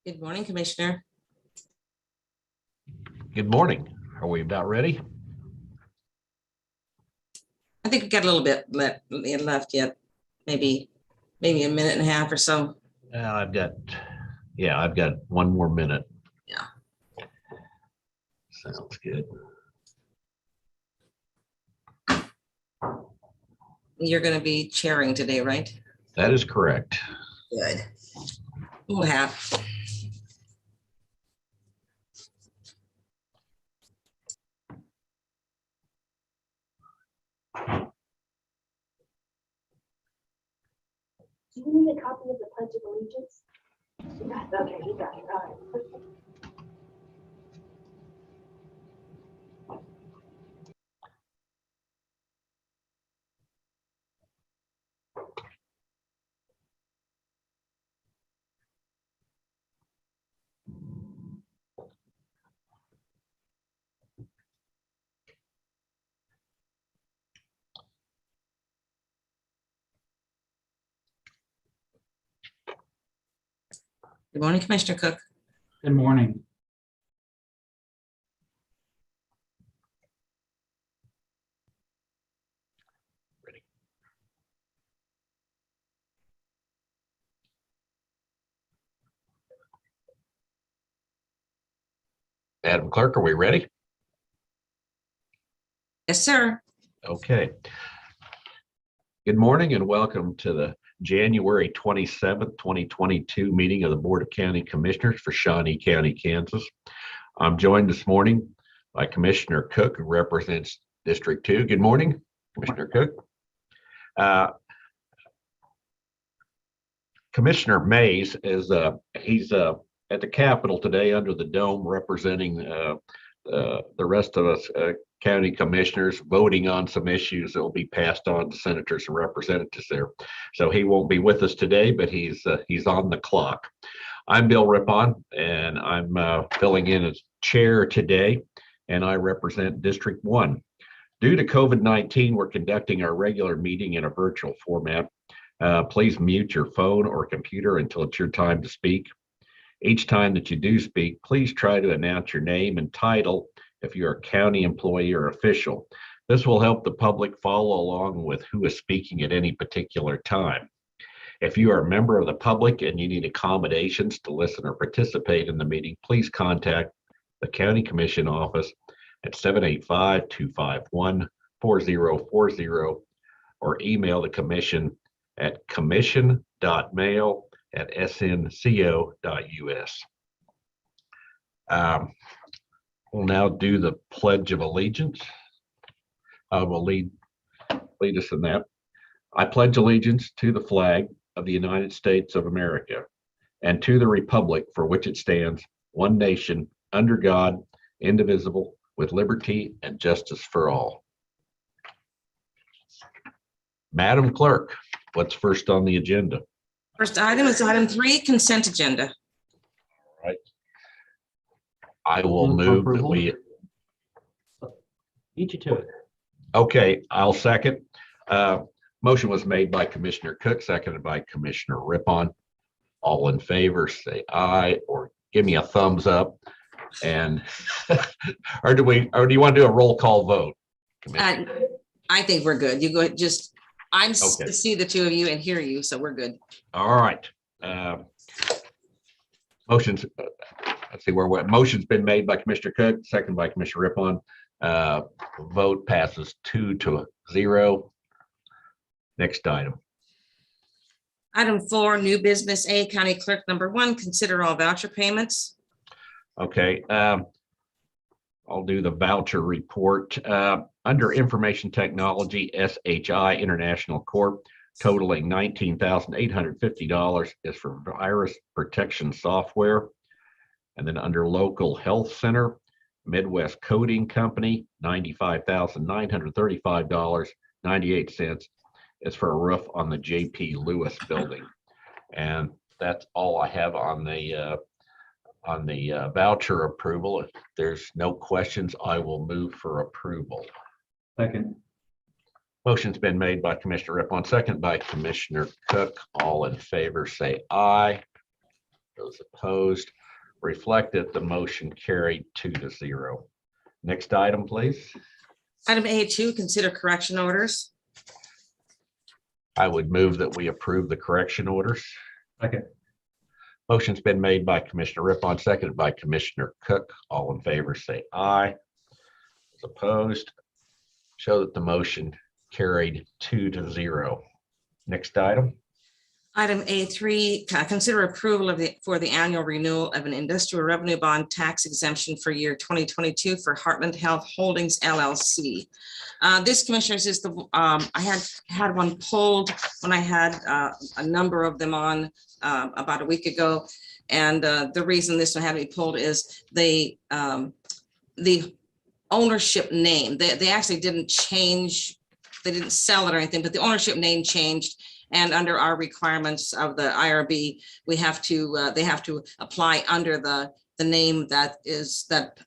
Good morning, Commissioner. Good morning. Are we about ready? I think we got a little bit left yet, maybe a minute and a half or so. I've got one more minute. Yeah. Sounds good. You're going to be chairing today, right? That is correct. Good. We'll have. Do you need a copy of the Pledge of Allegiance? Yeah, okay, you got it. All right. Good morning, Commissioner Cook. Good morning. Madam Clerk, are we ready? Yes, sir. Okay. Good morning and welcome to the January 27th, 2022 meeting of the Board of County Commissioners for Shawnee County, Kansas. I'm joined this morning by Commissioner Cook, who represents District 2. Good morning, Commissioner Cook. Commissioner Mays is he's at the Capitol today under the dome representing the rest of us county commissioners voting on some issues that will be passed on to senators and representatives there. So he won't be with us today, but he's on the clock. I'm Bill Rippon, and I'm filling in as chair today, and I represent District 1. Due to COVID-19, we're conducting our regular meeting in a virtual format. Please mute your phone or computer until it's your time to speak. Each time that you do speak, please try to announce your name and title if you're a county employee or official. This will help the public follow along with who is speaking at any particular time. If you are a member of the public and you need accommodations to listen or participate in the meeting, please contact the County Commission office at 785-251-4040 or email the commission at commission.mail@snco.us. We'll now do the Pledge of Allegiance. I will lead us in that. I pledge allegiance to the flag of the United States of America and to the republic for which it stands, one nation, under God, indivisible, with liberty and justice for all. Madam Clerk, what's first on the agenda? First item is item 3, consent agenda. All right. I will move that we. Beat you to it. Okay, I'll second. Motion was made by Commissioner Cook, seconded by Commissioner Rippon. All in favor, say aye, or give me a thumbs up. And or do you want to do a roll call vote? I think we're good. You go ahead, I'm Okay. to see the two of you and hear you, so we're good. All right. Motions. Let's see where we're at. Motion's been made by Commissioner Cook, seconded by Commissioner Rippon. Vote passes 2-0. Next item. Item 4, new business A, County Clerk number 1, consider all voucher payments. Okay. I'll do the voucher report. Under Information Technology, SHI International Corp., totaling $19,850 is for virus protection software. And then under Local Health Center, Midwest Coding Company, $95,935.98 is for a roof on the J.P. Lewis building. And that's all I have on the voucher approval. If there's no questions, I will move for approval. Second. Motion's been made by Commissioner Rippon, second by Commissioner Cook. All in favor, say aye. Those opposed, reflect that the motion carried 2-0. Next item, please. Item A2, consider correction orders. I would move that we approve the correction orders. Second. Motion's been made by Commissioner Rippon, seconded by Commissioner Cook. All in favor, say aye. Those opposed, show that the motion carried 2-0. Next item. Item A3, consider approval for the annual renewal of an industrial revenue bond tax exemption for year 2022 for Heartland Health Holdings LLC. This, commissioners, is the I had one pulled when I had a number of them on about a week ago, and the reason this one had to be pulled is the ownership name. They actually didn't change. They didn't sell it or anything, but the ownership name changed. And under our requirements of the IRB, we have to they have to apply under the name that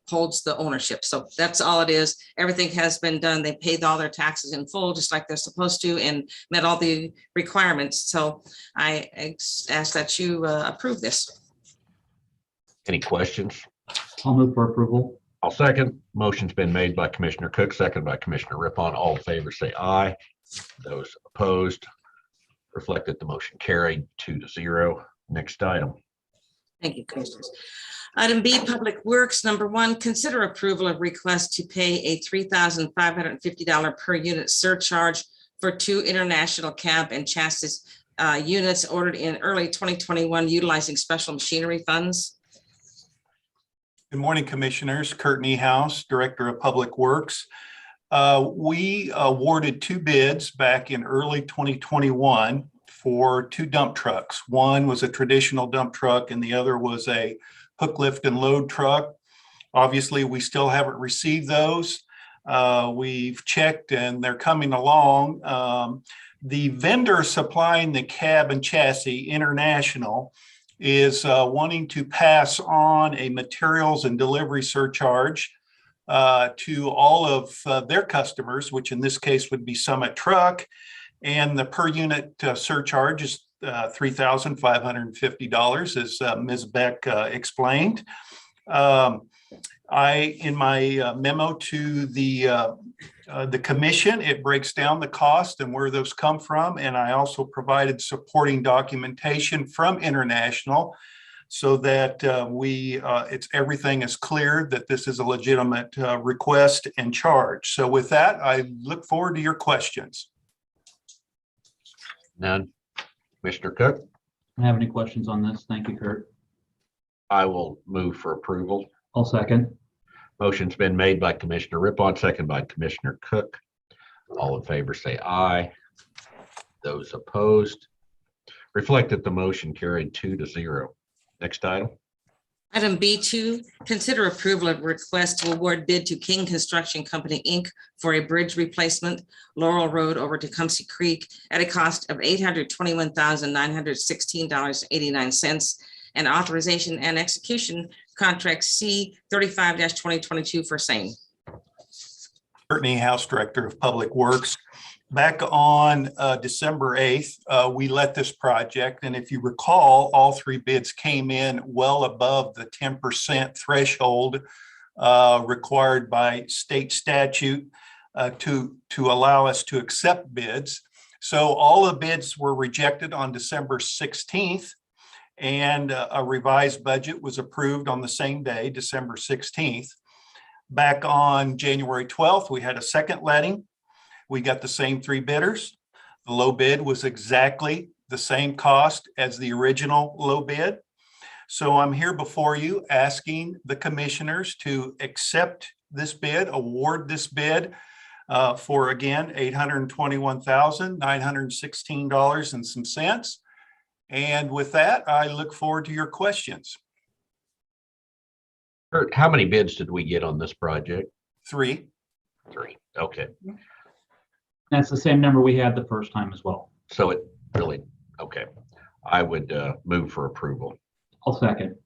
holds the ownership. So that's all it is. Everything has been done. They paid all their taxes in full, just like they're supposed to, and met all the requirements. So I ask that you approve this. Any questions? I'll move for approval. I'll second. Motion's been made by Commissioner Cook, second by Commissioner Rippon. All in favor, say aye. Those opposed, reflect that the motion carried 2-0. Next item. Thank you, Commissioners. Item B, Public Works. Number 1, consider approval of request to pay a $3,550 per unit surcharge for 2 international cab and chassis units ordered in early 2021 utilizing special machinery funds. Good morning, Commissioners. Kurt Niehaus, Director of Public Works. We awarded 2 bids back in early 2021 for 2 dump trucks. One was a traditional dump truck and the other was a hook, lift, and load truck. Obviously, we still haven't received those. We've checked and they're coming along. The vendor supplying the cab and chassis, International, is wanting to pass on a materials and delivery surcharge to all of their customers, which in this case would be Summit Truck. And the per unit surcharge is $3,550, as Ms. Beck explained. In my memo to the commission, it breaks down the cost and where those come from. And I also provided supporting documentation from International so that everything is clear that this is a legitimate request and charge. So with that, I look forward to your questions. None. Commissioner Cook, I have any questions on this? Thank you, Kurt. I will move for approval. I'll second. Motion's been made by Commissioner Rippon, second by Commissioner Cook. All in favor, say aye. Those opposed, reflect that the motion carried 2-0. Next item. Item B2, consider approval of request to award bid to King Construction Company, Inc. for a bridge replacement, Laurel Road over Tecumseh Creek at a cost of $821,916.89, and authorization and execution contract C 35-2022 for same. Kurt Niehaus, Director of Public Works. Back on December 8th, we let this project, and if you recall, all 3 bids came in well above the 10% threshold required by state statute to allow us to accept bids. So all the bids were rejected on December 16th, and a revised budget was approved on the same day, December 16th. Back on January 12th, we had a second letting. We got the same 3 bidders. The low bid was exactly the same cost as the original low bid. So I'm here before you asking the commissioners to accept this bid, award this bid for, again, $821,916 and some cents. And with that, I look forward to your questions. Kurt, how many bids did we get on this project? 3. 3. Okay. That's the same number we had the first time as well. So it really, okay. I would move for approval. I'll second.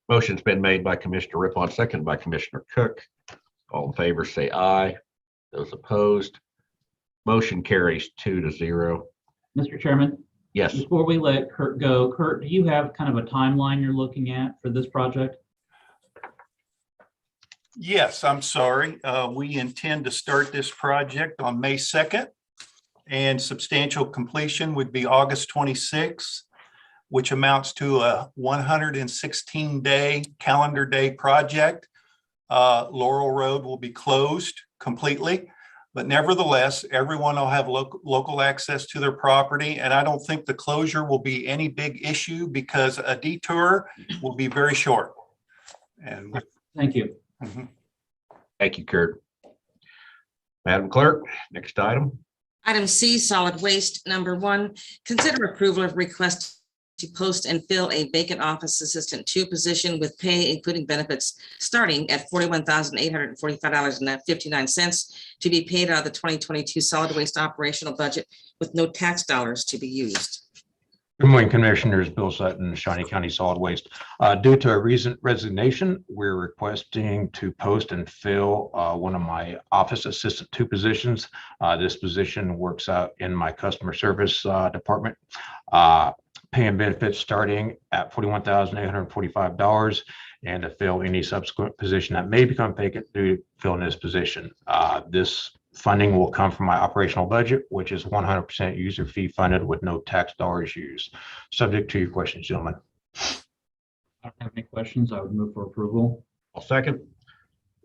Motion's been made by Commissioner Rippon, second by Commissioner Cook. All in favor, say aye. Those opposed, motion carries 2-0. Mr. Chairman, Yes, before we let Kurt go, Kurt, do you have kind of a timeline you're looking at for this project? Yes, I'm sorry. We intend to start this project on May 2nd, and substantial completion would be August 26th, which amounts to a 116-day calendar day project. Laurel Road will be closed completely, but nevertheless, everyone will have local access to their property. And I don't think the closure will be any big issue because a detour will be very short. And Thank you. mhm. thank you, Kurt. Madam Clerk, next item. Item C, solid waste. Number 1, consider approval of request to post and fill a vacant office assistant 2 position with pay including benefits starting at $41,845.59 to be paid out of the 2022 solid waste operational budget with no tax dollars to be used. Good morning, Commissioners. Bill Sutton, Shawnee County Solid Waste. Due to a recent resignation, we're requesting to post and fill one of my office assistant 2 positions. This position works out in my customer service department. pay and benefits starting at $41,845 and to fill any subsequent position that may become vacant due to filling this position. This funding will come from my operational budget, which is 100% user fee funded with no tax dollars used. Subject to your questions, gentlemen. I don't have any questions. I would move for approval. I'll second.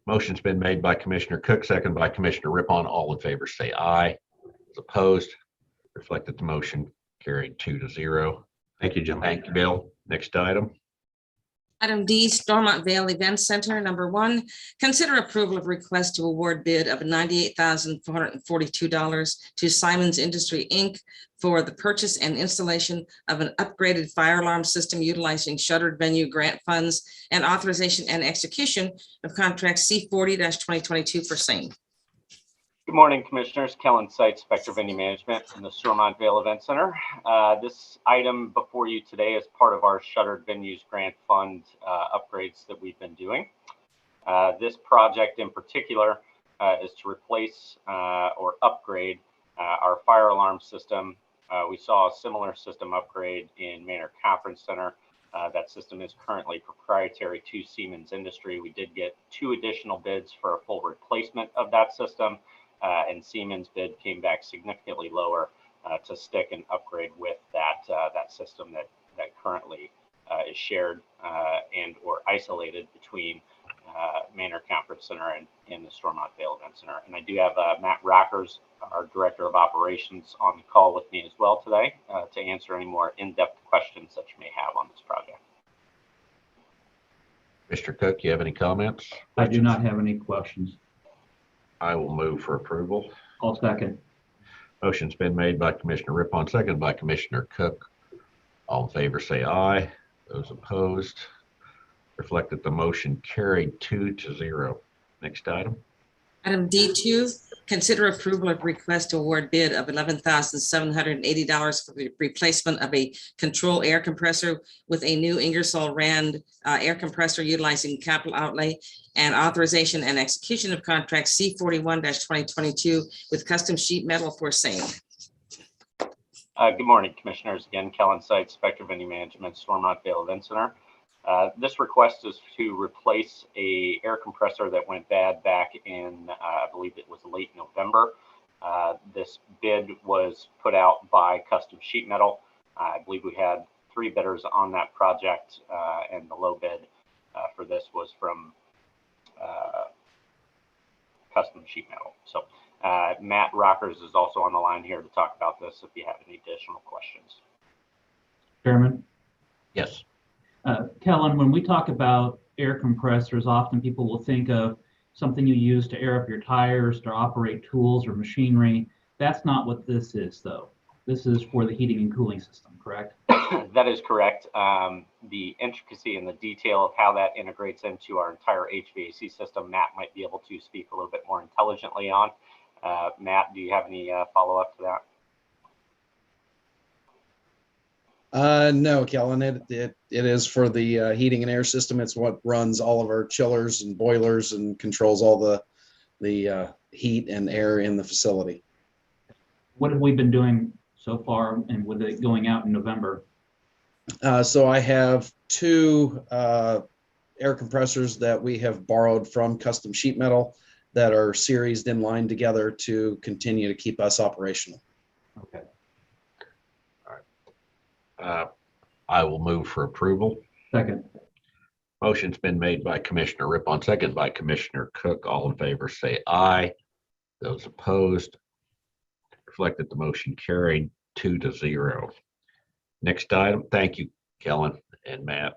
Motion's been made by Commissioner Cook, second by Commissioner Rippon. All in favor, say aye. Those opposed, reflect that the motion carried 2-0. Thank you, gentlemen. Thank you, Bill. Next item. Item D, Stormont Vale Event Center, number 1, consider approval of request to award bid of $98,442 to Simon's Industry, Inc. for the purchase and installation of an upgraded fire alarm system utilizing shuttered venue grant funds and authorization and execution of contract C40-2022 for same. Good morning, Commissioners. Kellen Seitz, Spectre Venue Management from the Stormont Vale Event Center. This item before you today is part of our Shuttered Venues Grant Fund upgrades that we've been doing. This project in particular is to replace or upgrade our fire alarm system. We saw a similar system upgrade in Manor Conference Center. That system is currently proprietary to Siemens Industry. We did get 2 additional bids for a full replacement of that system. And Siemens bid came back significantly lower to stick and upgrade with that system that currently is shared and or isolated between Manor Conference Center and the Stormont Vale Event Center. And I do have Matt Rockers, our Director of Operations, on the call with me as well today to answer any more in-depth questions that you may have on this project. Mr. Cook, you have any comments? I do not have any questions. I will move for approval. I'll second. Motion's been made by Commissioner Rippon, second by Commissioner Cook. All in favor, say aye. Those opposed, reflect that the motion carried 2-0. Next item. Item D2, consider approval of request to award bid of $11,780 for the replacement of a control air compressor with a new Ingersoll Rand air compressor utilizing capital outlay and authorization and execution of contract C41-2022 with custom sheet metal for same. Good morning, Commissioners. Again, Kellen Seitz, Spectre Venue Management, Stormont Vale Event Center. This request is to replace a air compressor that went bad back in, I believe it was late November. This bid was put out by Custom Sheet Metal. I believe we had 3 bidders on that project, and the low bid for this was from Custom Sheet Metal. So Matt Rockers is also on the line here to talk about this if you have any additional questions. Chairman? Yes. Kellen, when we talk about air compressors, often people will think of something you use to air up your tires, to operate tools or machinery. That's not what this is, though. This is for the heating and cooling system, correct? That is correct. The intricacy and the detail of how that integrates into our entire HVAC system, Matt might be able to speak a little bit more intelligently on. Matt, do you have any follow-up to that? No, Kellen, it is for the heating and air system. It's what runs all of our chillers and boilers and controls all the heat and air in the facility. What have we been doing so far, and with it going out in November? So I have 2 air compressors that we have borrowed from Custom Sheet Metal that are seriesed in line together to continue to keep us operational. Okay. I will move for approval. Second. Motion's been made by Commissioner Rippon, second by Commissioner Cook. All in favor, say aye. Those opposed, reflect that the motion carried 2-0. Next item. Thank you, Kellen and Matt.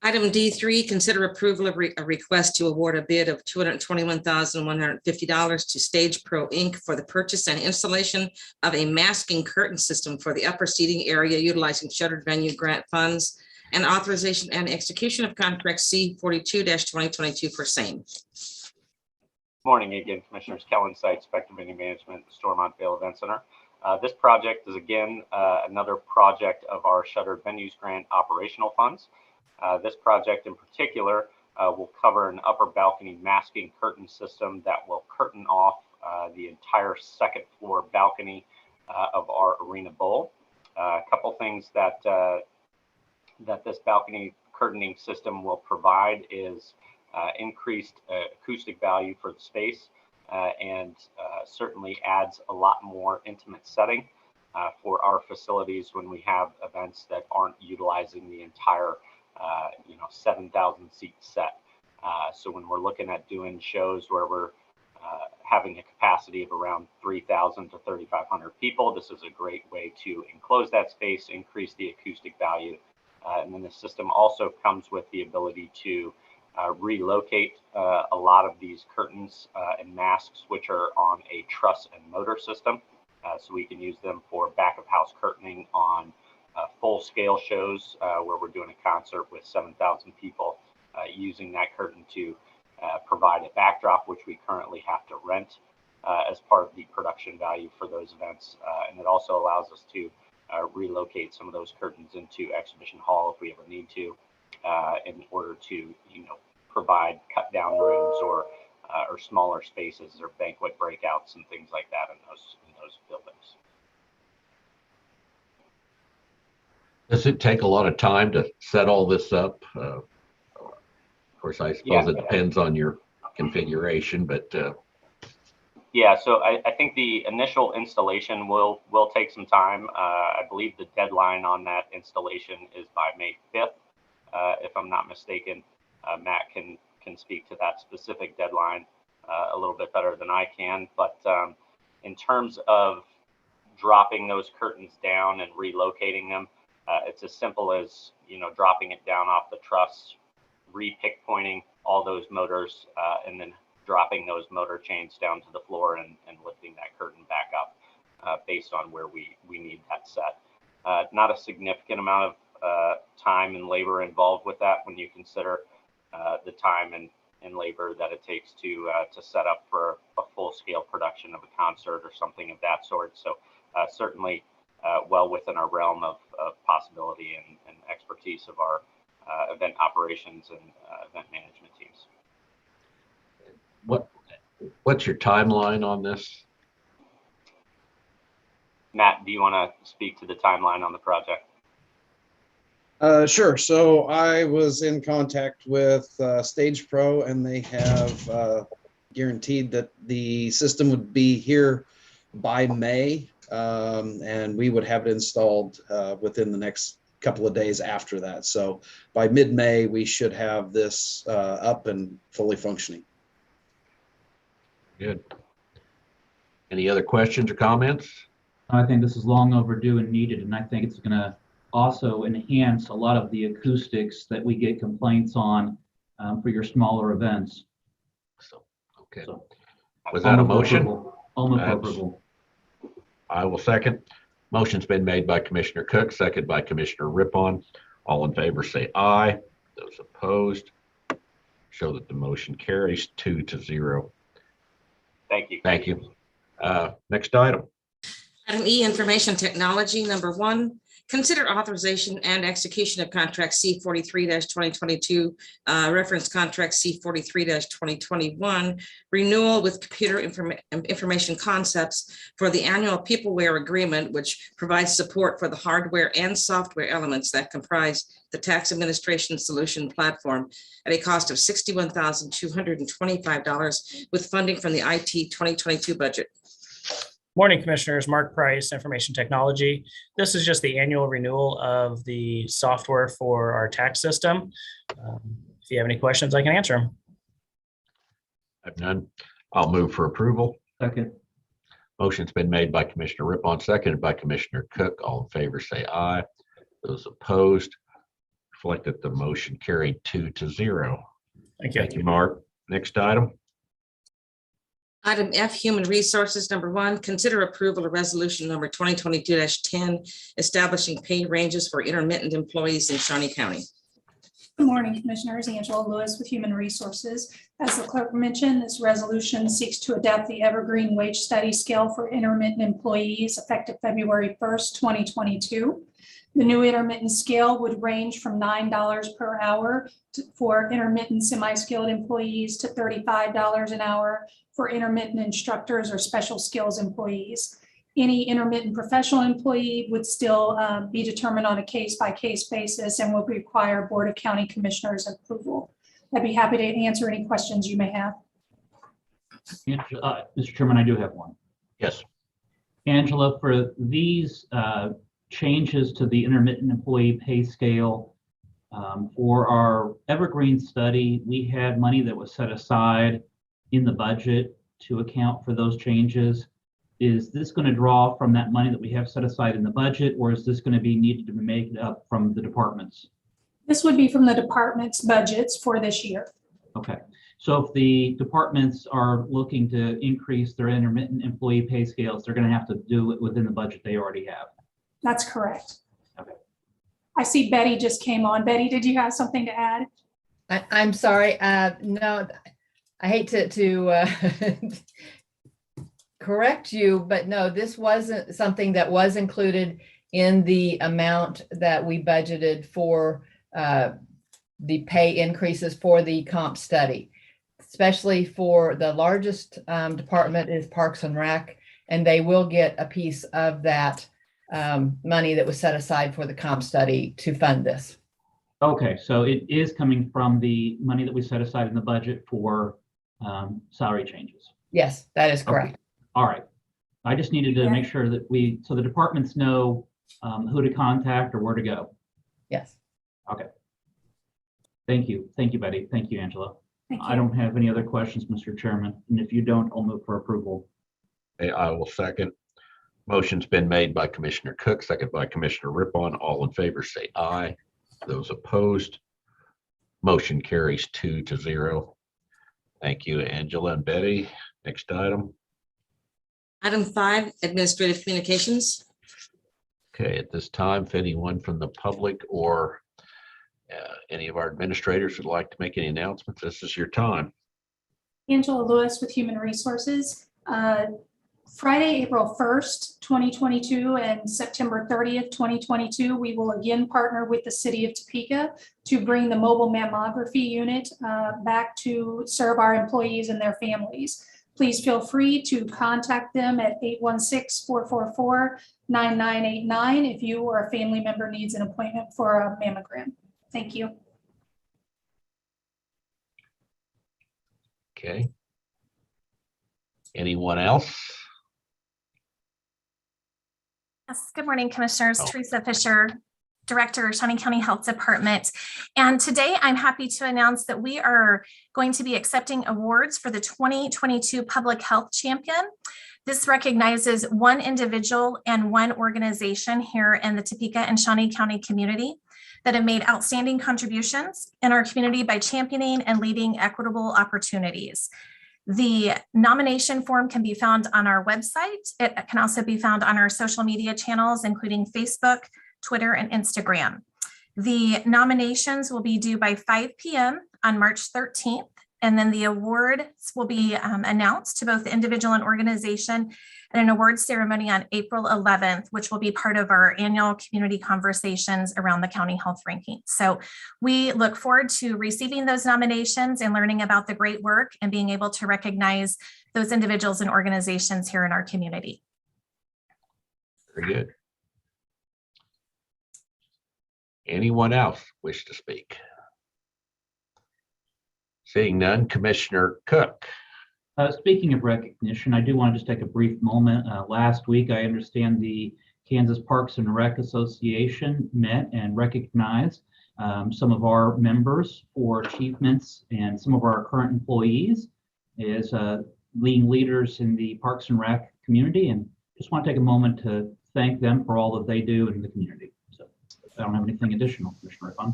Item D3, consider approval of a request to award a bid of $221,150 to Stage Pro Inc. for the purchase and installation of a masking curtain system for the upper seating area utilizing shuttered venue grant funds and authorization and execution of contract C42-2022 for same. Morning again, Commissioners. Kellen Seitz, Spectre Venue Management, Stormont Vale Event Center. This project is again another project of our Shuttered Venues Grant operational funds. This project in particular will cover an upper balcony masking curtain system that will curtain off the entire second floor balcony of our Arena Bowl. A couple things that that this balcony curtaining system will provide is increased acoustic value for the space, and certainly adds a lot more intimate setting for our facilities when we have events that aren't utilizing the entire 7,000 seat set. So when we're looking at doing shows where we're having a capacity of around 3,000 to 3,500 people, this is a great way to enclose that space, increase the acoustic value. And then the system also comes with the ability to relocate a lot of these curtains and masks, which are on a truss and motor system. So we can use them for back of house curtaining on full scale shows where we're doing a concert with 7,000 people, using that curtain to provide a backdrop, which we currently have to rent as part of the production value for those events. And it also allows us to relocate some of those curtains into exhibition hall if we ever need to, in order to provide cut down rooms or smaller spaces or banquet breakouts and things like that in those buildings. Does it take a lot of time to set all this up? Of course, I suppose it depends on your configuration, but yeah, so I think the initial installation will take some time. I believe the deadline on that installation is by May 5th, if I'm not mistaken. Matt can speak to that specific deadline a little bit better than I can. But in terms of dropping those curtains down and relocating them, it's as simple as dropping it down off the truss, re-pick pointing all those motors, and then dropping those motor chains down to the floor and lifting that curtain back up based on where we need that set. Not a significant amount of time and labor involved with that when you consider the time and labor that it takes to set up for a full-scale production of a concert or something of that sort. So certainly well within our realm of possibility and expertise of our event operations and event management teams. What's your timeline on this? Matt, do you want to speak to the timeline on the project? Sure. So I was in contact with Stage Pro, and they have guaranteed that the system would be here by May, and we would have it installed within the next couple of days after that. So by mid-May, we should have this up and fully functioning. Good. Any other questions or comments? I think this is long overdue and needed, and I think it's going to also enhance a lot of the acoustics that we get complaints on for your smaller events. So, okay. So, Was that a motion? Almost approval. I will second. Motion's been made by Commissioner Cook, seconded by Commissioner Rippon. All in favor say aye. Those opposed show that the motion carries 2-0. Thank you. Thank you. Next item. Item E, information technology. Number 1, consider authorization and execution of contract C43-2022, reference contract C43-2021, renewal with Computer Information Concepts for the annual Peopleware agreement, which provides support for the hardware and software elements that comprise the tax administration solution platform at a cost of $61,225 with funding from the IT 2022 budget. Morning, Commissioners. Mark Price, Information Technology. This is just the annual renewal of the software for our tax system. If you have any questions, I can answer them. I have none. I'll move for approval. Second. Motion's been made by Commissioner Rippon, seconded by Commissioner Cook. All in favor say aye. Those opposed reflect that the motion carried 2-0. Thank you. Thank you, Mark. Next item. Item F, Human Resources. Number 1, consider approval of resolution number 2022-10, establishing pay ranges for intermittent employees in Shawnee County. Good morning, Commissioners. Angela Lewis with Human Resources. As the clerk mentioned, this resolution seeks to adapt the Evergreen Wage Study Scale for intermittent employees effective February 1st, 2022. The new intermittent scale would range from $9 per hour for intermittent semi-skilled employees to $35 an hour for intermittent instructors or special skills employees. Any intermittent professional employee would still be determined on a case-by-case basis and will require Board of County Commissioners approval. I'd be happy to answer any questions you may have. Mr. Chairman, I do have one. Yes. Angela, for these changes to the intermittent employee pay scale, for our Evergreen study, we had money that was set aside in the budget to account for those changes. Is this going to draw from that money that we have set aside in the budget, or is this going to be needed to be made up from the departments? This would be from the department's budgets for this year. Okay. So if the departments are looking to increase their intermittent employee pay scales, they're going to have to do it within the budget they already have. That's correct. Okay. I see Betty just came on. Betty, did you have something to add? I'm sorry. No, I hate to correct you, but no, this wasn't something that was included in the amount that we budgeted for the pay increases for the comp study, especially for the largest department is Parks and Rec, and they will get a piece of that money that was set aside for the comp study to fund this. Okay, so it is coming from the money that we set aside in the budget for salary changes. Yes, that is correct. Okay. All right. I just needed to make sure that so the departments know who to contact or where to go. Yes. Okay. Thank you. Thank you, Betty. Thank you, Angela. Thank you. I don't have any other questions, Mr. Chairman. And if you don't, I'll move for approval. Okay, I will second. Motion's been made by Commissioner Cook, second by Commissioner Rippon. All in favor say aye. Those opposed, motion carries 2-0. Thank you, Angela and Betty. Next item. Item 5, administrative communications. Okay, at this time, if anyone from the public or any of our administrators would like to make any announcements, this is your time. Angela Lewis with Human Resources. Friday, April 1st, 2022 and September 30th, 2022, we will again partner with the city of Topeka to bring the mobile mammography unit back to serve our employees and their families. Please feel free to contact them at 816-444-9989 if you or a family member needs an appointment for a mammogram. Thank you. Okay. Anyone else? Yes, good morning, Commissioners. Oh. Teresa Fisher, Director, Shawnee County Health Department. And today I'm happy to announce that we are going to be accepting awards for the 2022 Public Health Champion. This recognizes one individual and one organization here in the Topeka and Shawnee County community that have made outstanding contributions in our community by championing and leading equitable opportunities. The nomination form can be found on our website. It can also be found on our social media channels, including Facebook, Twitter, and Instagram. The nominations will be due by 5 p.m. on March 13th, and then the awards will be announced to both the individual and organization at an awards ceremony on April 11th, which will be part of our annual community conversations around the county health rankings. So we look forward to receiving those nominations and learning about the great work and being able to recognize those individuals and organizations here in our community. Very good. Anyone else wish to speak? Seeing none, Commissioner Cook. Speaking of recognition, I do want to just take a brief moment. Last week, I understand the Kansas Parks and Rec Association met and recognized some of our members for achievements and some of our current employees as leading leaders in the Parks and Rec community. And just want to take a moment to thank them for all that they do in the community. So I don't have anything additional, Commissioner Rippon.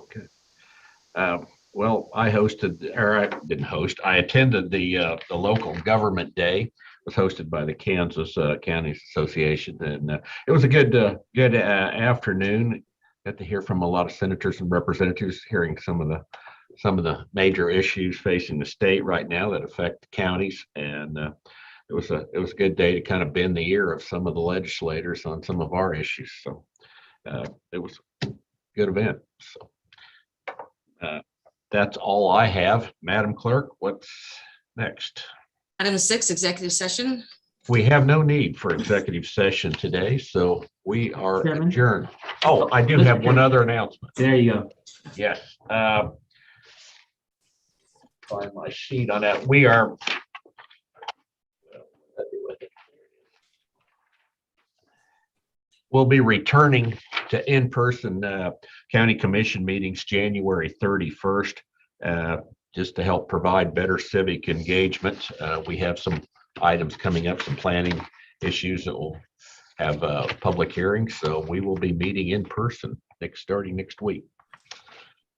Okay. Well, I hosted, or I didn't host, I attended the local government day. It was hosted by the Kansas County Association, and it was a good afternoon. Got to hear from a lot of senators and representatives, hearing some of the major issues facing the state right now that affect counties, and it was a good day to kind of bend the ear of some of the legislators on some of our issues. So it was a good event. So. That's all I have. Madam Clerk, what's next? Item 6, executive session. We have no need for executive session today, so we are Chairman? adjourned. Oh, I do have one other announcement. There you go. Yes. Find my sheet on that. We are. We'll be returning to in-person county commission meetings January 31st, just to help provide better civic engagement. We have some items coming up, some planning issues that will have public hearings. So we will be meeting in person starting next week.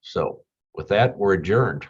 So with that, we're adjourned.